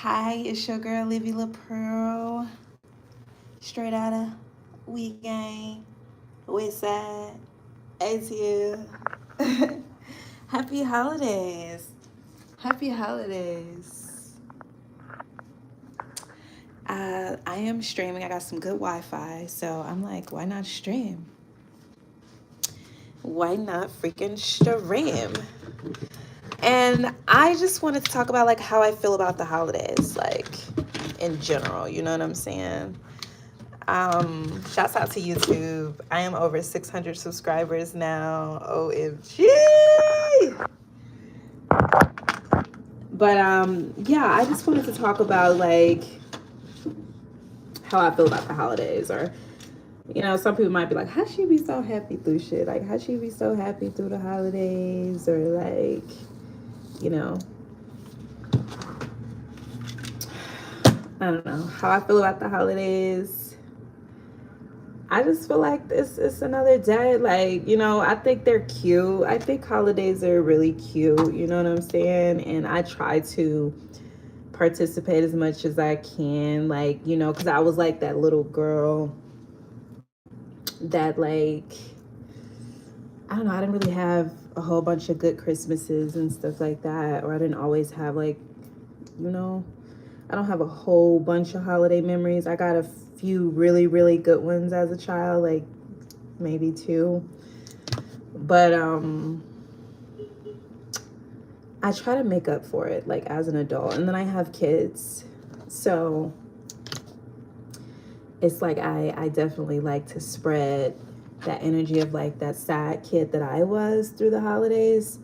Hi, it's your girl Livy LaPearl, straight out of We Gang, Westside, ATL. Happy holidays. Happy holidays. I am streaming. I got some good Wi Fi, so I'm like, why not stream? Why not freaking stream? And I just wanted to talk about like how I feel about the holidays, like in general, you know what I'm saying? Shouts out to YouTube. I am over 600 subscribers now. OMG. But yeah, I just wanted to talk about like how I feel about the holidays, or some people might be like, how she be so happy through shit? Like, how she be so happy through the holidays, or like, you know, I don't know how I feel about the holidays. I just feel like it's another day. Like, I think they're cute. I think holidays are really cute. You know what I'm saying? And I try to participate as much as I can. Like, because I was like that little girl that, like, I don't know, I didn't really have a whole bunch of good Christmases and stuff like that. Or I didn't always have, like, I don't have a whole bunch of holiday memories. I got a few really, really good ones as a child, like maybe two. But I try to make up for it like as an adult. And then I have kids. So it's like I definitely like to spread that energy of like that sad kid that I was through the holidays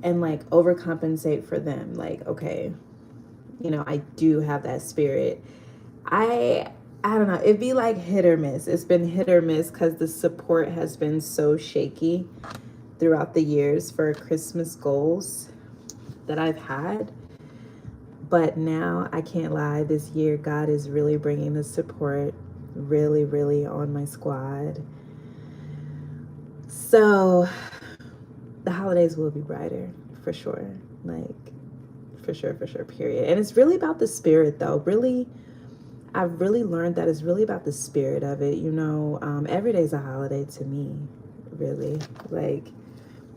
and like overcompensate for them. Like, okay, I do have that spirit. I don't know. It'd be like hit or miss. It's been hit or miss because the support has been so shaky throughout the years for Christmas goals that I've had. But now I can't lie. This year, God is really bringing the support really, really on my squad. So the holidays will be brighter for sure. Like, for sure, period. And it's really about the spirit, though. Really, I've really learned that it's really about the spirit of it. Every day's a holiday to me, really. Like,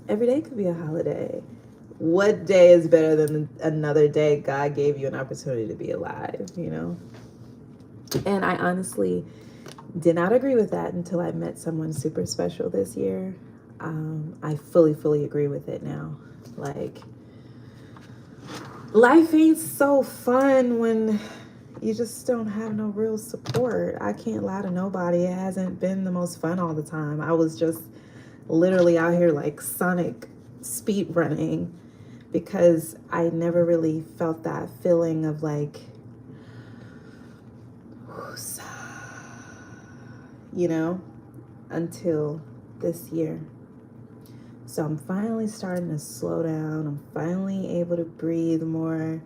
every day could be a holiday. What day is better than another day God gave you an opportunity to be alive, And I honestly did not agree with that until I met someone super special this year. I fully agree with it now. Like, life ain't so fun when you just don't have no real support. I can't lie to nobody. It hasn't been the most fun all the time. I was just literally out here like Sonic speed running because I never really felt that feeling of like, until this year. So I'm finally starting to slow down. I'm finally able to breathe more.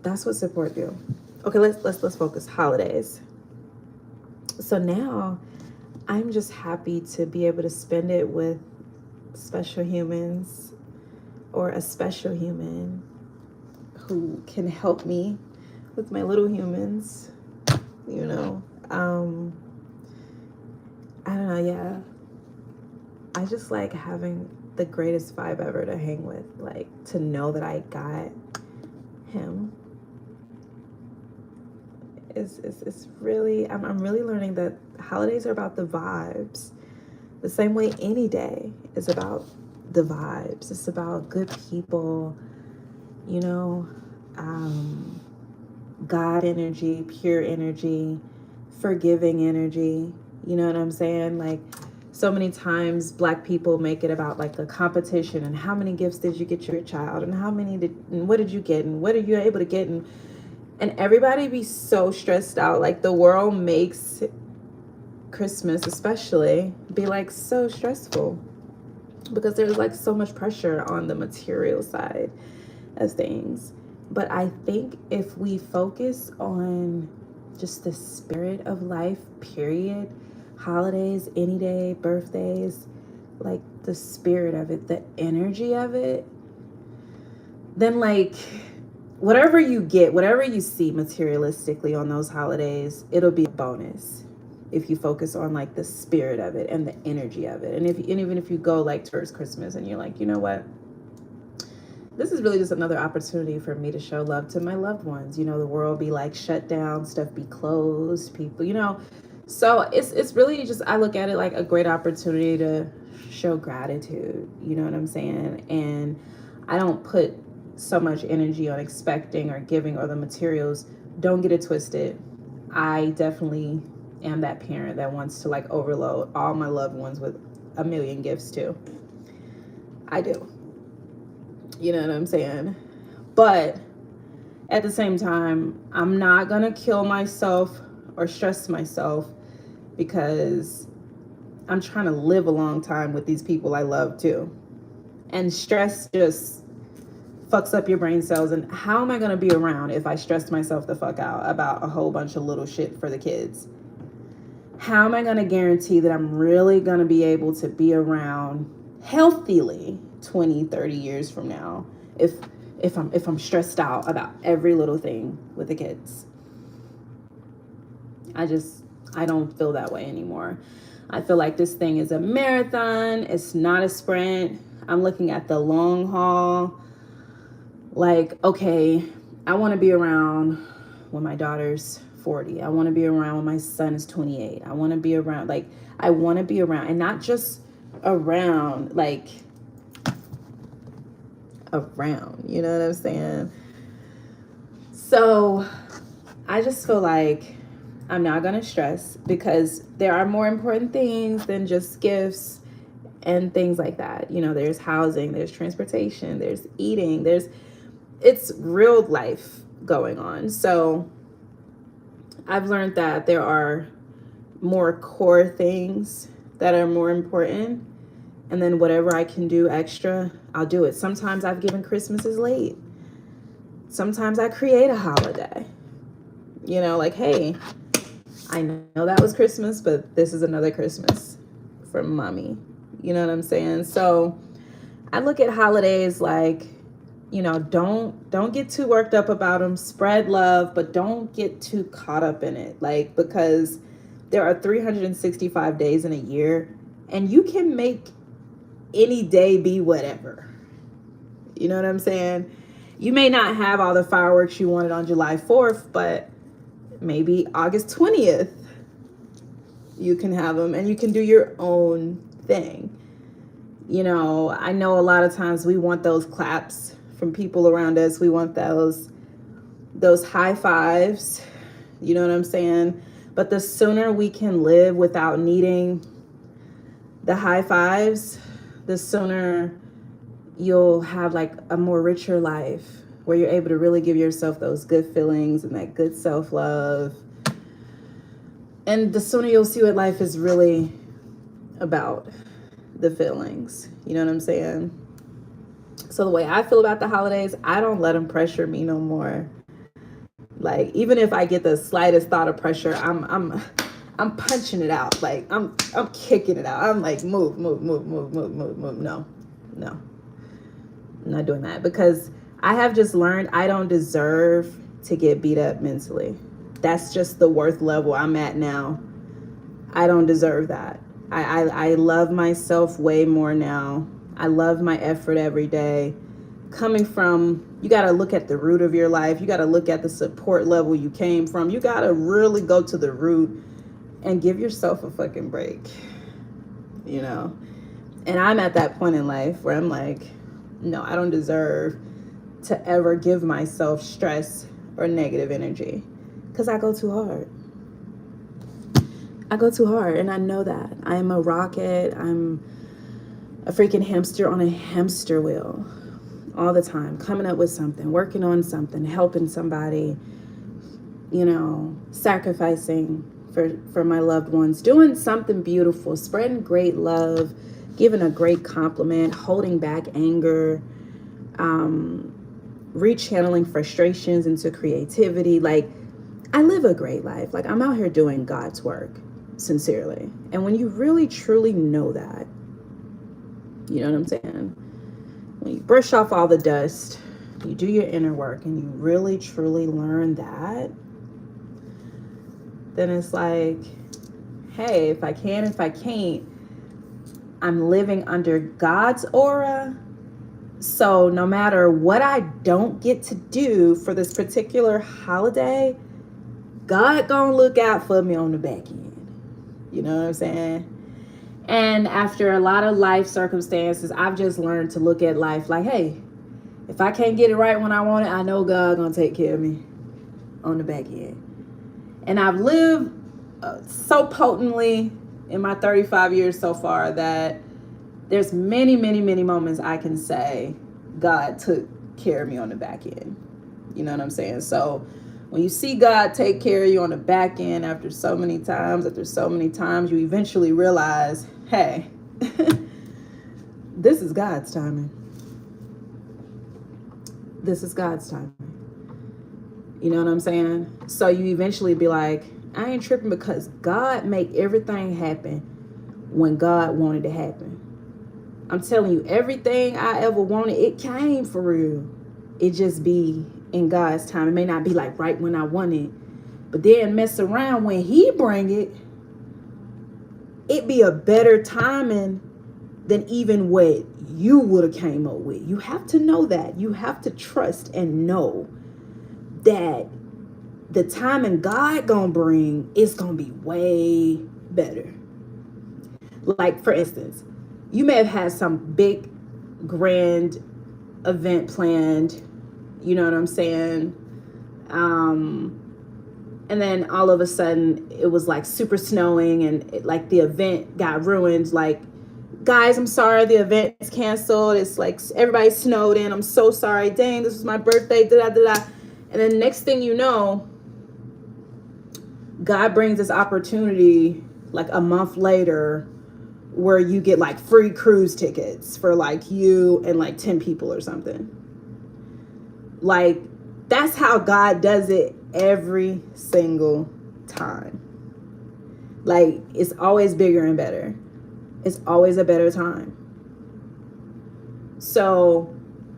That's what support do. Okay, let's focus. Holidays. So now I'm just happy to be able to spend it with special humans or a special human who can help me with my little humans, I don't know, yeah. I just like having the greatest vibe ever to hang with, like to know that I got him. It's really, I'm really learning that holidays are about the vibes. The same way any day is about the vibes. It's about good people, you know, God energy, pure energy, forgiving energy. You know what I'm saying? Like, so many times Black people make it about like a competition and how many gifts did you get your child and and what did you get and what are you able to get, and everybody be so stressed out. Like, the world makes Christmas especially be like so stressful because there's like so much pressure on the material side of things. But I think if we focus on just the spirit of life, period, holidays, any day, birthdays, like the spirit of it, the energy of it, then like whatever you get, whatever you see materialistically on those holidays, it'll be a bonus if you focus on like the spirit of it and the energy of it. And even if you go like towards Christmas and you're like, you know what, this is really just another opportunity for me to show love to my loved ones. You know, the world be like shut down, stuff be closed, people, you know. So it's really just, I look at it like a great opportunity to show gratitude, you know what I'm saying? And I don't put so much energy on expecting or giving or the materials. Don't get it twisted. I definitely am that parent that wants to like overload all my loved ones with a million gifts too. I do. You know what I'm saying? But at the same time, I'm not gonna kill myself or stress myself because I'm trying to live a long time with these people I love too. And stress just fucks up your brain cells. And how am I gonna be around if I stress myself the fuck out about a whole bunch of little shit for the kids? How am I gonna guarantee that I'm really gonna be able to be around healthily 20, 30 years from now if I'm stressed out about every little thing with the kids? I don't feel that way anymore. I feel like this thing is a marathon. It's not a sprint. I'm looking at the long haul. Like, okay, I want to be around when my daughter's 40. I want to be around when my son is 28. I want to be around, like, I want to be around, and not just around, like, around, you know what I'm saying? So I just feel like I'm not going to stress because there are more important things than just gifts and things like that. You know, there's housing, there's transportation, there's eating, it's real life going on. So I've learned that there are more core things that are more important. And then whatever I can do extra, I'll do it. Sometimes I've given Christmases late. Sometimes I create a holiday. You know, like, hey, I know that was Christmas, but this is another Christmas from mommy. You know what I'm saying? So I look at holidays like, you know, don't get too worked up about them. Spread love, but don't get too caught up in it. Like, because there are 365 days in a year, and you can make any day be whatever. You know what I'm saying? You may not have all the fireworks you wanted on July 4th, but maybe August 20th you can have them, and you can do your own thing. You know, I know a lot of times we want those claps from people around us. We want those high fives. You know what I'm saying? But the sooner we can live without needing the high fives, the sooner you'll have like a more richer life where you're able to really give yourself those good feelings and that good self-love. And the sooner you'll see what life is really about, the feelings. You know what I'm saying? So the way I feel about the holidays, I don't let them pressure me no more. Like, even if I get the slightest thought of pressure, I'm punching it out. Like, I'm kicking it out. I'm like, move. No. I'm not doing that, because I have just learned I don't deserve to get beat up mentally. That's just the worth level I'm at now. I don't deserve that. I love myself way more now. I love my effort every day. Coming from, you got to look at the root of your life. You got to look at the support level you came from. You got to really go to the root and give yourself a fucking break, you know? And I'm at that point in life where I'm like, no, I don't deserve to ever give myself stress or negative energy, because I go too hard. And I know that. I am a rocket. I'm a freaking hamster on a hamster wheel all the time, coming up with something, working on something, helping somebody, you know, sacrificing for my loved ones, doing something beautiful, spreading great love, giving a great compliment, holding back anger, rechanneling frustrations into creativity. Like, I live a great life. Like, I'm out here doing God's work, sincerely. And when you really, truly know that, you know what I'm saying? When you brush off all the dust you do your inner work and you really truly learn that, then it's like, hey, if I can, if I can't, I'm living under God's aura. So no matter what I don't get to do for this particular holiday, God gonna look out for me on the back end. You know what I'm saying? And after a lot of life circumstances, I've just learned to look at life like, hey, if I can't get it right when I want it, I know God gonna take care of me on the back end. And I've lived so potently in my 35 years so far that there's many, many, many moments I can say God took care of me on the back end. You know what I'm saying? So when you see God take care of you on the back end after so many times, you eventually realize, hey, this is God's timing. This is God's timing. You know what I'm saying? So you eventually be like, I ain't tripping, because God make everything happen when God wanted to happen. I'm telling you, everything I ever wanted, it came for real. It just be in God's time. It may not be like right when I want it, but then mess around when He bring it, it be a better timing than even what you would have came up with. You have to know that. You have to trust and know that the timing God gonna bring is gonna be way better. Like, for instance, you may have had some big, grand event planned, you know what I'm saying? And then all of a sudden it was like super snowing and like the event got ruined. Like, guys, I'm sorry, the event is canceled. It's like everybody snowed in. I'm so sorry. Dang, this was my birthday. And then next thing you know, God brings this opportunity like a month later where you get like free cruise tickets for like you and like 10 people or something. Like, that's how God does it every single time. Like, it's always bigger and better. It's always a better time. So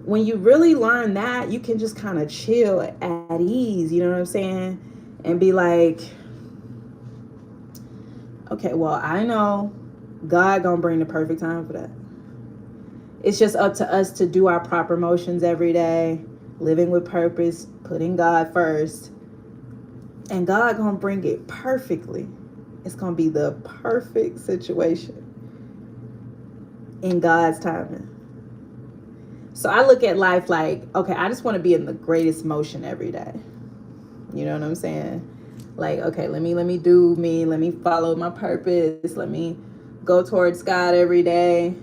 when you really learn that, you can just kind of chill at ease, you know what I'm saying? And be like, okay, well, I know God gonna bring the perfect time for that. It's just up to us to do our proper motions every day, living with purpose, putting God first, and God gonna bring it perfectly. It's gonna be the perfect situation in God's timing. So I look at life like, okay, I just want to be in the greatest motion every day. You know what I'm saying? Like, okay, let me do me, let me follow my purpose, let me go towards God every day.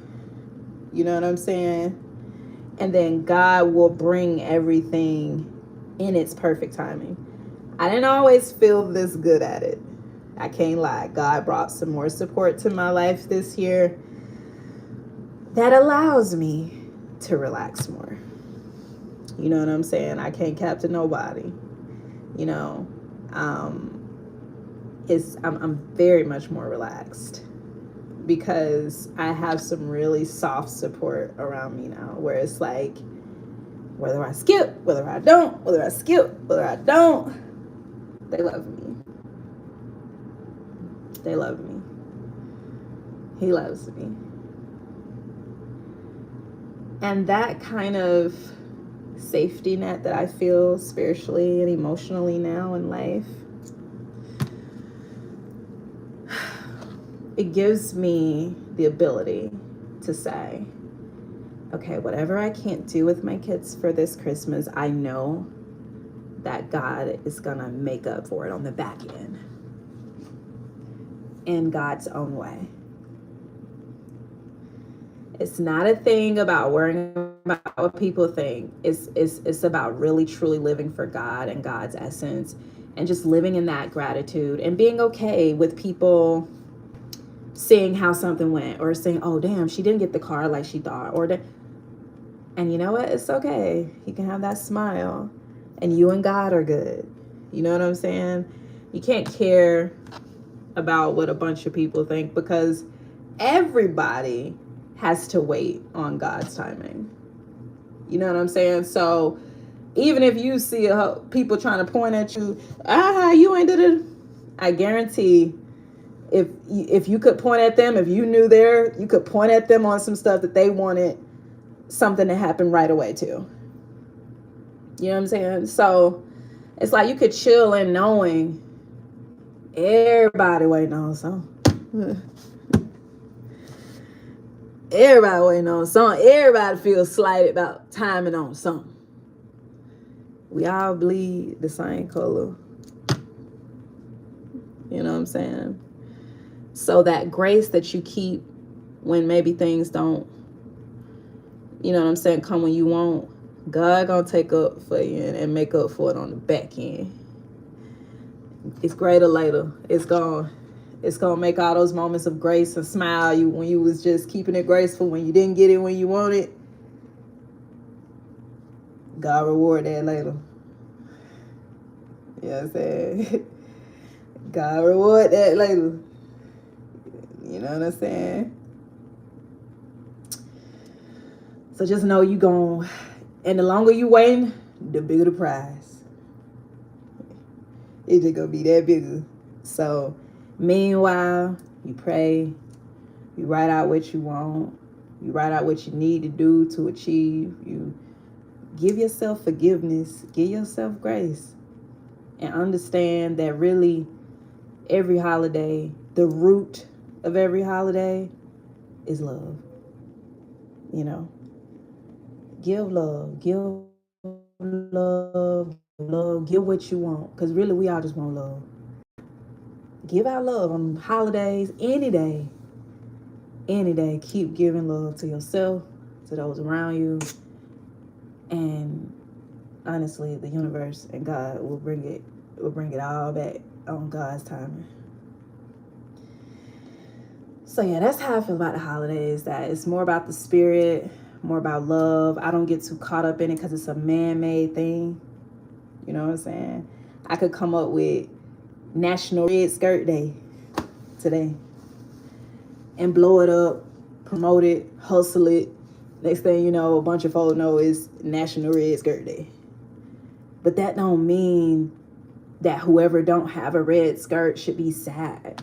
You know what I'm saying? And then God will bring everything in its perfect timing. I didn't always feel this good at it. I can't lie. God brought some more support to my life this year that allows me to relax more. You know what I'm saying? I can't cap to nobody. You know, I'm very much more relaxed because I have some really soft support around me now, where it's like, whether I skip, whether I don't, whether I skip, whether I don't, they love me. They love me. He loves me. And that kind of safety net that I feel spiritually and emotionally now in life, it gives me the ability to say, okay, whatever I can't do with my kids for this Christmas, I know that God is gonna make up for it on the back end in God's own way. It's not a thing about worrying about what people think. It's about really truly living for God and God's essence, and just living in that gratitude and being okay with people seeing how something went, or saying, oh damn, she didn't get the car like she thought, and you know what, it's okay. You can have that smile, and you and God are good. You know what I'm saying? You can't care about what a bunch of people think, because everybody has to wait on God's timing. You know what I'm saying? So Even if you see people trying to point at you, you ain't did it. I guarantee if you could point at them, if you knew you could point at them on some stuff that they wanted something to happen right away too. You know what I'm saying? So it's like you could chill in knowing everybody waiting on something. Everybody waiting on something. Everybody feels slighted about timing on something. We all bleed the same color. You know what I'm saying? So that grace that you keep when maybe things don't, you know what I'm saying, come when you want, God gonna take up for you and make up for it on the back end. It's greater later. It's gonna make all those moments of grace and smile you when you was just keeping it graceful when you didn't get it when you wanted. God reward that later. You know what I'm saying? God reward that later. You know what I'm saying? So just know you gon', and the longer you waiting, the bigger the prize. It's just gonna be that bigger. So meanwhile, you pray, you write out what you want, you write out what you need to do to achieve, you give yourself forgiveness, give yourself grace, and understand that really every holiday, the root of every holiday is love. You know, give love, give love, give what you want, because really we all just want love. Give out love on holidays, any day. Keep giving love to yourself, to those around you, and honestly, the universe and God will bring it all back on God's timing. So yeah, that's how I feel about the holidays. That it's more about the spirit, more about love. I don't get too caught up in it because it's a man-made thing. You know what I'm saying? I could come up with National Red Skirt Day today and blow it up, promote it, hustle it. Next thing you know, a bunch of folks know it's National Red Skirt Day. But that don't mean that whoever don't have a red skirt should be sad.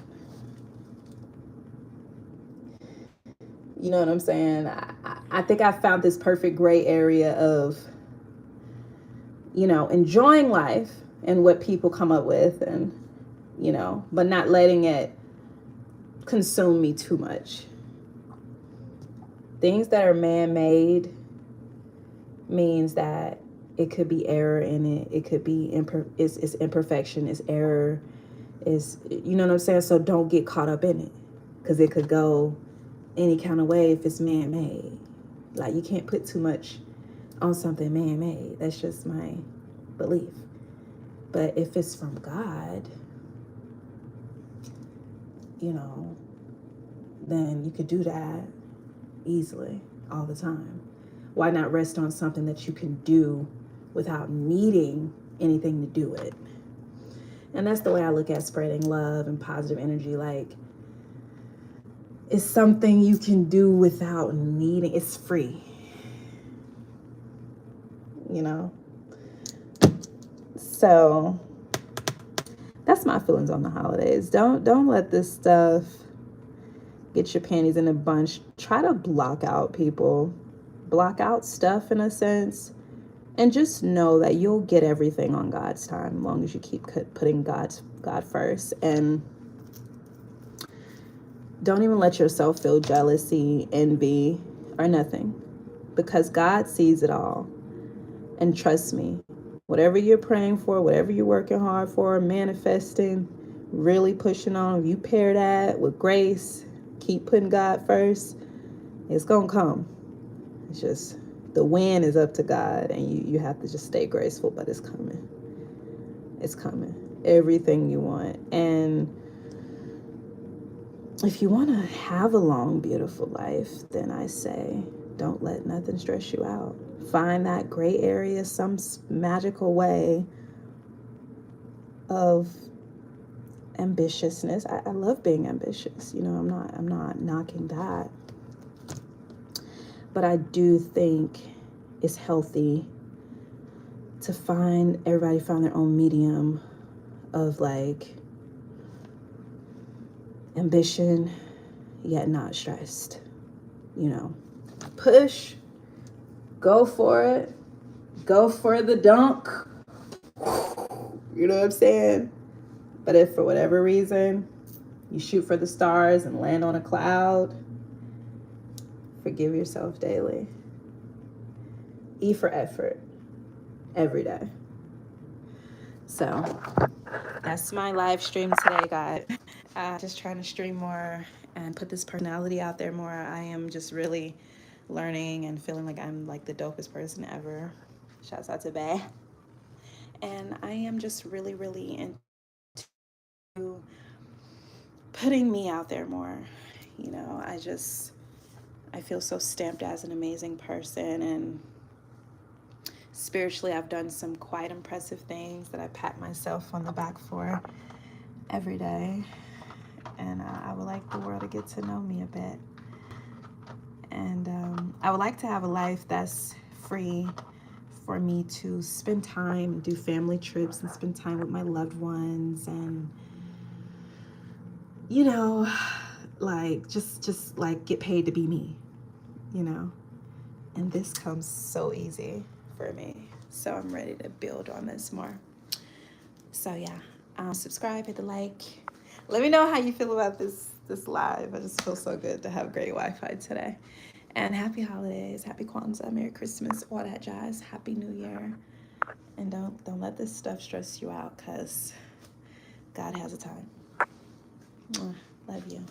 You know what I'm saying? I think I found this perfect gray area of, you know, enjoying life and what people come up with, and, you know, but not letting it consume me too much. Things that are man-made means that it could be error in it. It could be it's imperfection, it's error, is, you know what I'm saying? So don't get caught up in it, because it could go any kind of way if it's man-made. Like, you can't put too much on something man-made. That's just my belief. But if it's from God, you know, then you could do that easily all the time. Why not rest on something that you can do without needing anything to do it? And that's the way I look at spreading love and positive energy. Like, it's something you can do without needing. It's free, you know? So that's my feelings on the holidays. Don't let this stuff get your panties in a bunch. Try to block out people, block out stuff in a sense, and just know that you'll get everything on God's time as long as you keep putting God first. And don't even let yourself feel jealousy, envy, or nothing, because God sees it all. And trust me, whatever you're praying for, whatever you're working hard for, manifesting, really pushing on, if you pair that with grace, keep putting God first, it's gonna come. It's just, the win is up to God, and you have to just stay graceful, but it's coming. It's coming. Everything you want. And if you want to have a long, beautiful life, then I say, don't let nothing stress you out. Find that gray area, some magical way of ambitiousness. I love being ambitious. You know, I'm not knocking that. But I do think it's healthy to find, everybody found their own medium of like ambition, yet not stressed. You know, push, go for it, go for the dunk. You know what I'm saying? But if for whatever reason you shoot for the stars and land on a cloud, forgive yourself daily. E for effort every day. So that's my live stream today, guys. Just trying to stream more and put this personality out there more. I am just really learning and feeling like I'm like the dopest person ever. Shouts out to Bay. And I am just really, really into putting me out there more. You know, I feel so stamped as an amazing person, and spiritually I've done some quite impressive things that I pat myself on the back for every day. And I would like the world to get to know me a bit. And I would like to have a life that's free for me to spend time, do family trips, and spend time with my loved ones, and you know, like just like get paid to be me, you know. And this comes so easy for me, so I'm ready to build on this more. So yeah, subscribe, hit the like. Let me know how you feel about this live. I just feel so good to have great Wi-Fi today. And happy holidays, happy Kwanzaa, Merry Christmas, all that jazz, Happy New Year. And don't let this stuff stress you out, because God has a time. Love you.